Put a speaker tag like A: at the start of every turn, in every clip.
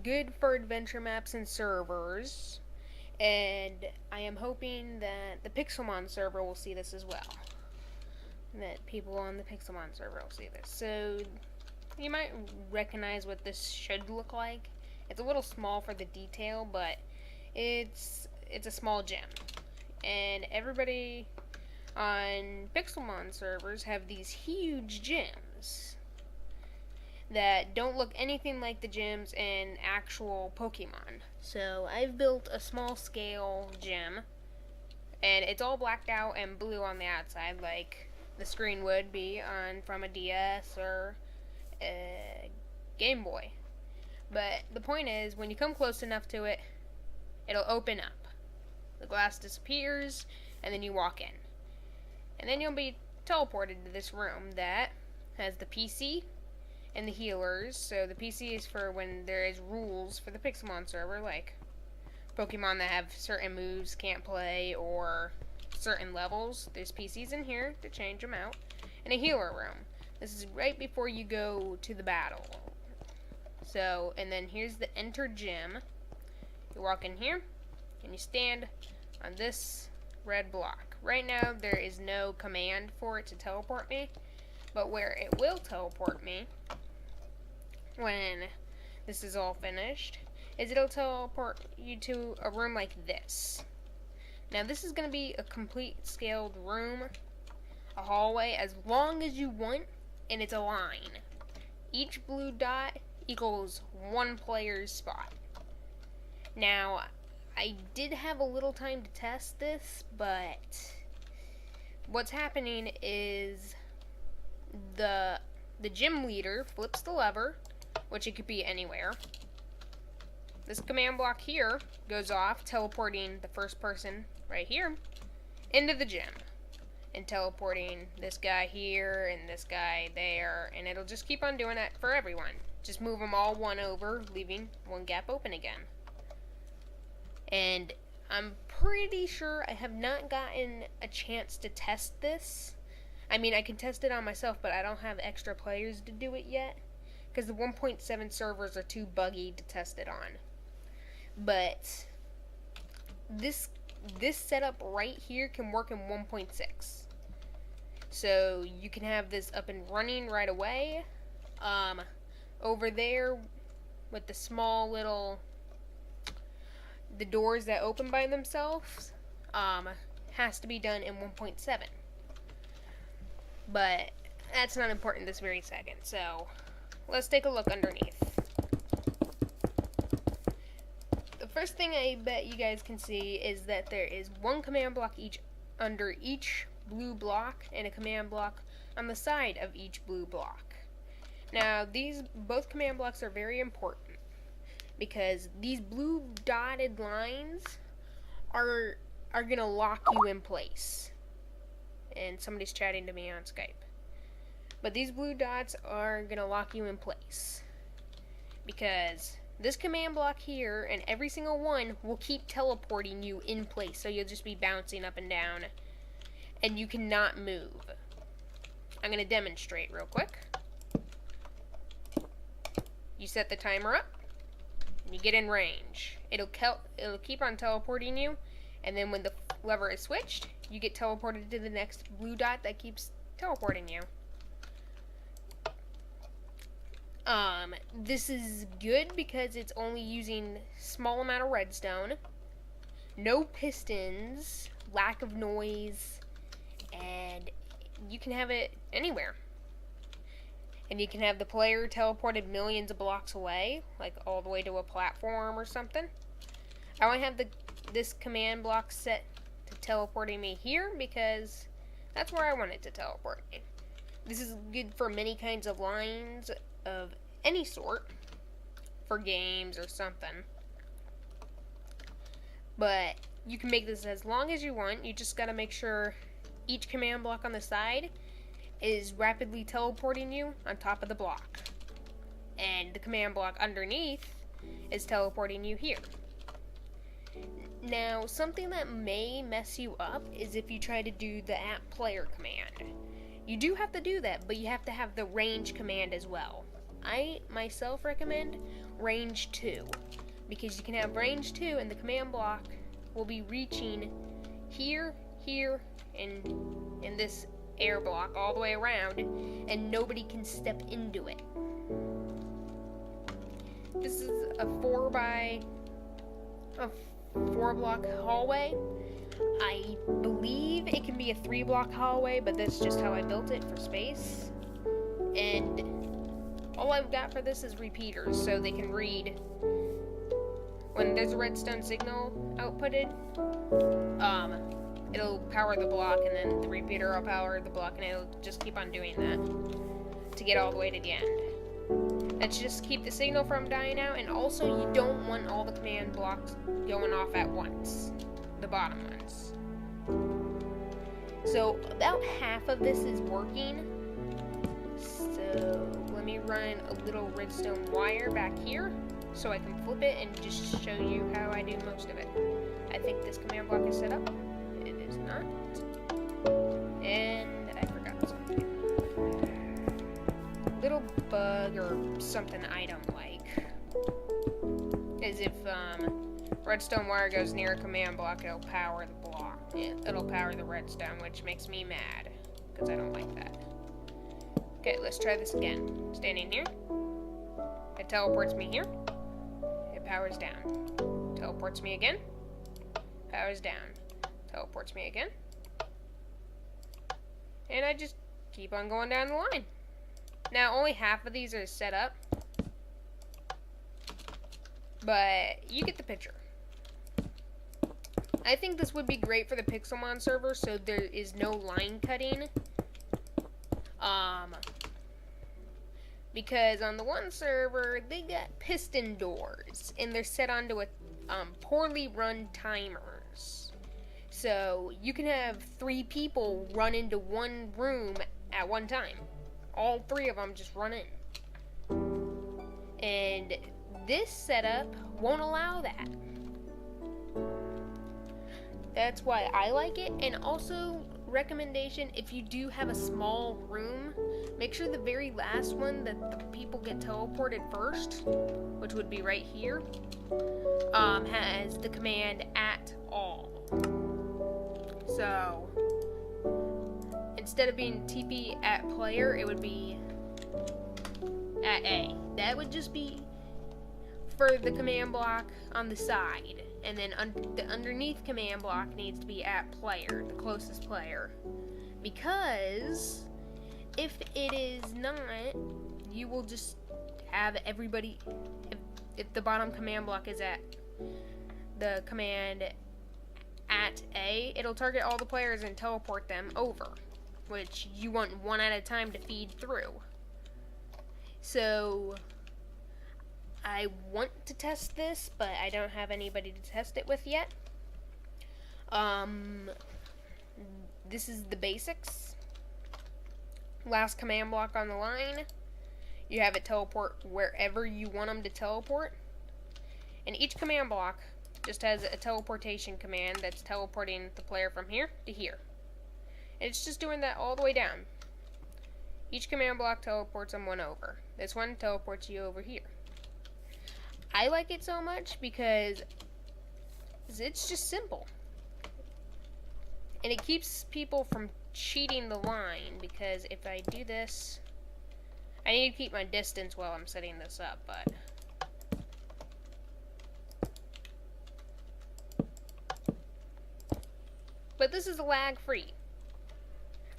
A: good for adventure maps and servers, and I am hoping that the Pixelmon server will see this as well. That people on the Pixelmon server will see this. So you might recognize what this should look like. It's a little small for the detail, but it's a small gem. And everybody on Pixelmon servers have these huge gems that don't look anything like the gems in actual Pokemon. So I've built a small scale gem, and it's all blacked out and blue on the outside like the screen would be on from a DS or a Game Boy. But the point is, when you come close enough to it, it'll open up. The glass disappears, and then you walk in. And then you'll be teleported to this room that has the PC and the healers. So the PC is for when there is rules for the Pixelmon server, like Pokemon that have certain moves can't play or certain levels. There's PCs in here to change them out. And a healer room. This is right before you go to the battle. So, and then here's the enter gym. You walk in here, and you stand on this red block. Right now, there is no command for it to teleport me, but where it will teleport me when this is all finished is it'll teleport you to a room like this. Now, this is going to be a complete scaled room, a hallway, as long as you want, and it's a line. Each blue dot equals one player's spot. Now, I did have a little time to test this, but what's happening is the gym leader flips the lever, which it could be anywhere. This command block here goes off, teleporting the first person right here into the gym, and teleporting this guy here and this guy there, and it'll just keep on doing that for everyone. Just move them all one over, leaving one gap open again. And I'm pretty sure I have not gotten a chance to test this. I mean, I can test it on myself, but I don't have extra players to do it yet, because the 1.7 servers are too buggy to test it on. But this setup right here can work in 1.6. So you can have this up and running right away. Over there with the small little, the doors that open by themselves, has to be done in 1.7. But that's not important this very second. So let's take a look underneath. The first thing I bet you guys can see is that there is one command block under each blue block, and a command block on the side of each blue block. Now, these both command blocks are very important, because these blue dotted lines are gonna lock you in place. And somebody's chatting to me on Skype. But these blue dots are gonna lock you in place, because this command block here and every single one will keep teleporting you in place, so you'll just be bouncing up and down, and you cannot move. I'm gonna demonstrate real quick. You set the timer up, and you get in range. It'll keep on teleporting you, and then when the lever is switched, you get teleported to the next blue dot that keeps teleporting you. This is good because it's only using small amount of redstone, no pistons, lack of noise, and you can have it anywhere. And you can have the player teleported millions of blocks away, like all the way to a platform or something. I only have this command block set to teleporting me here because that's where I want it to teleport me. This is good for many kinds of lines of any sort, for games or something. But you can make this as long as you want. You just gotta make sure each command block on the side is rapidly teleporting you on top of the block, and the command block underneath is teleporting you here. Now, something that may mess you up is if you try to do the @player command. You do have to do that, but you have to have the range command as well. I myself recommend range 2. Because you can have range 2 and the command block will be reaching here, here, and in this air block all the way around, and nobody can step into it. This is a 4 block hallway. I believe it can be a 3 block hallway, but that's just how I built it for space. And all I've got for this is repeaters, so they can read when there's a redstone signal outputted. It'll power the block, and then the repeater will power the block, and it'll just keep on doing that to get all the way to the end. That's just keep the signal from dying out, and also you don't want all the command blocks going off at once, the bottom ones. So about half of this is working. So let me run a little redstone wire back here so I can flip it and just show you how I do most of it. I think this command block is set up. It is not. And I forgot something. Little bug or something I don't like is if redstone wire goes near a command block, it'll power the block. It'll power the redstone, which makes me mad because I don't like that. Okay, let's try this again. Standing here. It teleports me here. It powers down. Teleports me again. Powers down. Teleports me again. And I just keep on going down the line. Now, only half of these are set up. But you get the picture. I think this would be great for the Pixelmon server, so there is no line cutting. Because on the one server, they got piston doors, and they're set onto a poorly run timers. So you can have 3 people run into one room at one time. All 3 of them just run in. And this setup won't allow that. That's why I like it. And also, recommendation, if you do have a small room, make sure the very last one that the people get teleported first, which would be right here, has the command at all. So instead of being TP at player, it would be at A. That would just be for the command block on the side. And then the underneath command block needs to be at player, the closest player. Because if it is not, you will just have everybody, if the bottom command block is at the command at A, it'll target all the players and teleport them over, which you want one at a time to feed through. So I want to test this, but I don't have anybody to test it with yet. This is the basics. Last command block on the line. You have it teleport wherever you want them to teleport. And each command block just has a teleportation command that's teleporting the player from here to here. And it's just doing that all the way down. Each command block teleports someone over. This one teleports you over here. I like it so much because it's just simple. And it keeps people from cheating the line, because if I do this, I need to keep my distance while I'm setting this up, but this is lag free.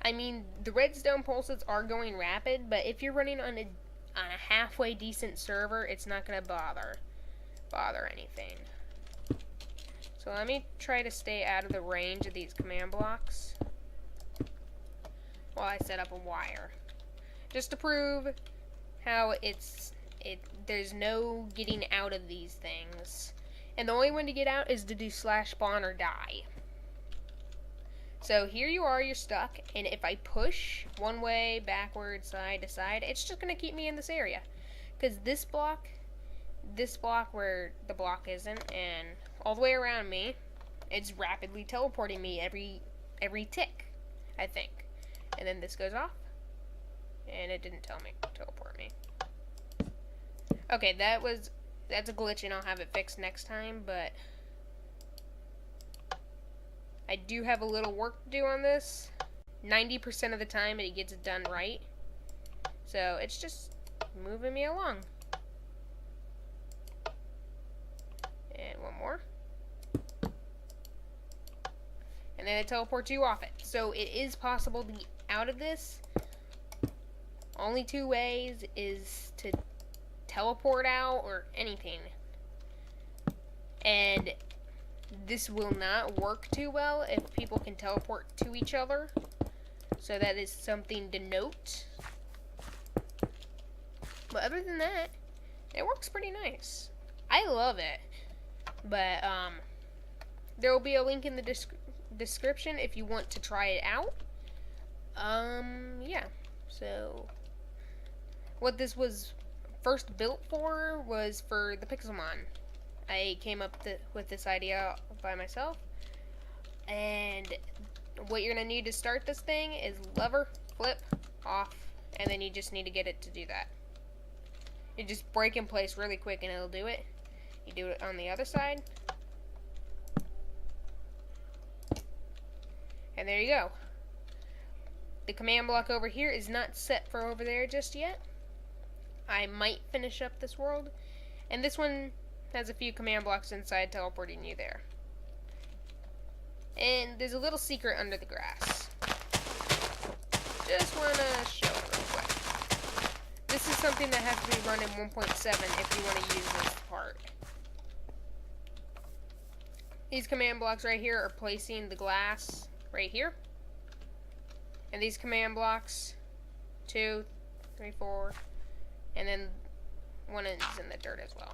A: I mean, the redstone pulses are going rapid, but if you're running on a halfway decent server, it's not going to bother anything. So let me try to stay out of the range of these command blocks while I set up a wire, just to prove how there's no getting out of these things, and the only way to get out is to do /spawn or die. So here you are, you're stuck, and if I push one way, backward, side to side, it's just going to keep me in this area. Because this block where the block isn't, and all the way around me, it's rapidly teleporting me every tick, I think. And then this goes off, and it didn't tell me to teleport me. Okay, that was that's a glitch and I'll have it fixed next time, but I do have a little work to do on this. 90% of the time it gets it done right. So it's just moving me along. And one more. And then it teleports you off it. So it is possible to get out of this. Only two ways is to teleport out or anything. And this will not work too well if people can teleport to each other. So that is something to note. But other than that, it works pretty nice. I love it. But there will be a link in the description if you want to try it out. Yeah. So what this was first built for was for the Pixelmon. I came up with this idea by myself. And what you're going to need to start this thing is lever, flip, off, and then you just need to get it to do that. You just break in place really quick and it'll do it. You do it on the other side. And there you go. The command block over here is not set for over there just yet. I might finish up this world. And this one has a few command blocks inside teleporting you there. And there's a little secret under the grass. Just want to show it real quick. This is something that has to be run in 1.7 if you want to use this part. These command blocks right here are placing the glass right here. And these command blocks, 2, 3, 4, and then one is in the dirt as well.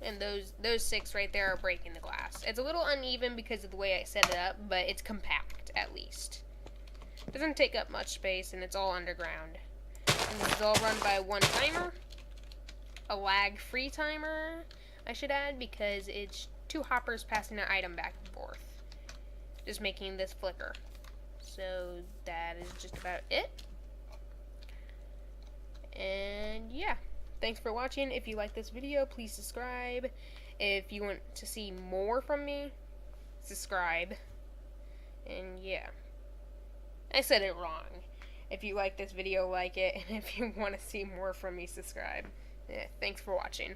A: And those 6 right there are breaking the glass. It's a little uneven because of the way I set it up, but it's compact at least. It doesn't take up much space and it's all underground. And this is all run by one timer. A lag-free timer, I should add, because it's 2 hoppers passing an item back and forth. Just making this flicker. So that is just about it. And yeah. Thanks for watching. If you like this video, please subscribe. If you want to see more from me, subscribe. And yeah. I said it wrong. If you like this video, like it. And if you want to see more from me, subscribe. Yeah, thanks for watching.